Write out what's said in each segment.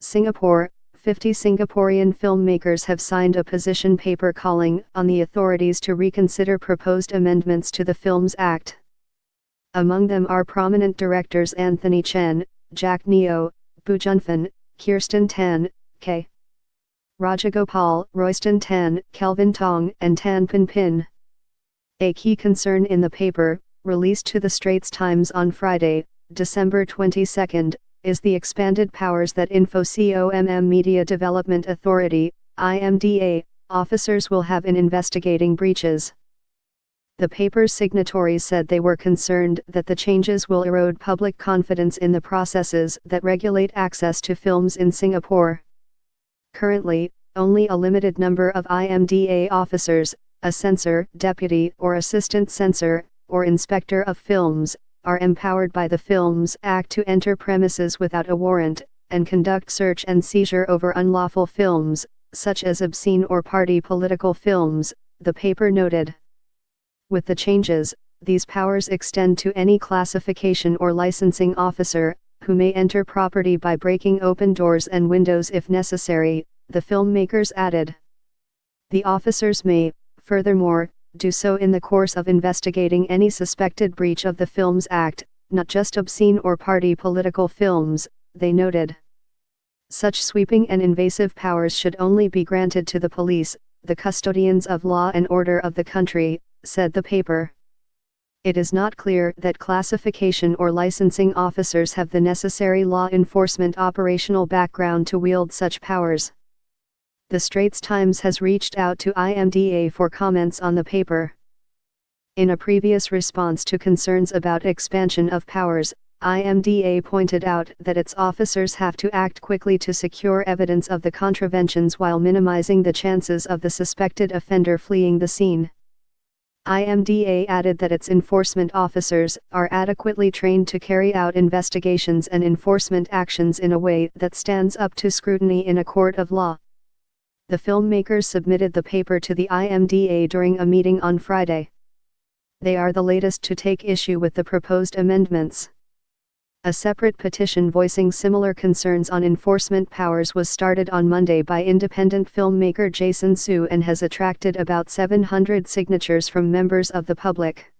Singapore, 50 Singaporean filmmakers have signed a position paper calling on the authorities to reconsider proposed amendments to the Films Act. Among them are prominent directors Anthony Chen, Jack Neo, Bu Junfan, Kirsten Tan, K. Rajagopal, Royston Tan, Kelvin Tong, and Tan Pin Pin. A key concern in the paper, released to the Straits Times on Friday, December 22, is the expanded powers that InfoComm Media Development Authority, IMDA, officers will have in investigating breaches. The paper's signatories said they were concerned that the changes will erode public confidence in the processes that regulate access to films in Singapore. Currently, only a limited number of IMDA officers, a censor, deputy or assistant censor, or inspector of films, are empowered by the Films Act to enter premises without a warrant, and conduct search and seizure over unlawful films, such as obscene or party political films, the paper noted. With the changes, these powers extend to any classification or licensing officer, who may enter property by breaking open doors and windows if necessary, the filmmakers added. The officers may, furthermore, do so in the course of investigating any suspected breach of the Films Act, not just obscene or party political films, they noted. Such sweeping and invasive powers should only be granted to the police, the custodians of law and order of the country, said the paper. It is not clear that classification or licensing officers have the necessary law enforcement operational background to wield such powers. The Straits Times has reached out to IMDA for comments on the paper. In a previous response to concerns about expansion of powers, IMDA pointed out that its officers have to act quickly to secure evidence of the contraventions while minimizing the chances of the suspected offender fleeing the scene. IMDA added that its enforcement officers are adequately trained to carry out investigations and enforcement actions in a way that stands up to scrutiny in a court of law. The filmmakers submitted the paper to the IMDA during a meeting on Friday. They are the latest to take issue with the proposed amendments. A separate petition voicing similar concerns on enforcement powers was started on Monday by independent filmmaker Jason Su and has attracted about 700 signatures from members of the public.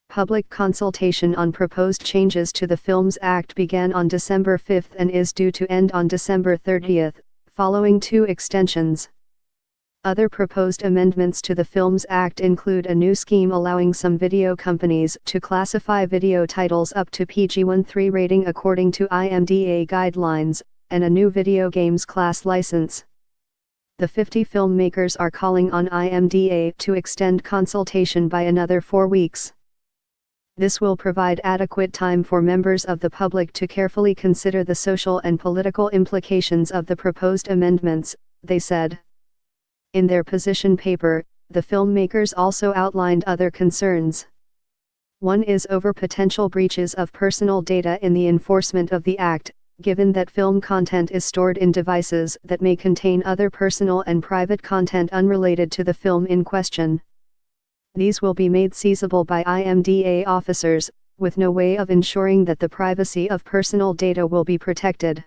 Public consultation on proposed changes to the Films Act began on December 5 and is due to end on December 30, following 2 extensions. Other proposed amendments to the Films Act include a new scheme allowing some video companies to classify video titles up to PG-13 rating according to IMDA guidelines, and a new video games class license. The 50 filmmakers are calling on IMDA to extend consultation by another 4 weeks. This will provide adequate time for members of the public to carefully consider the social and political implications of the proposed amendments, they said. In their position paper, the filmmakers also outlined other concerns. One is over potential breaches of personal data in the enforcement of the Act, given that film content is stored in devices that may contain other personal and private content unrelated to the film in question. These will be made seizable by IMDA officers, with no way of ensuring that the privacy of personal data will be protected.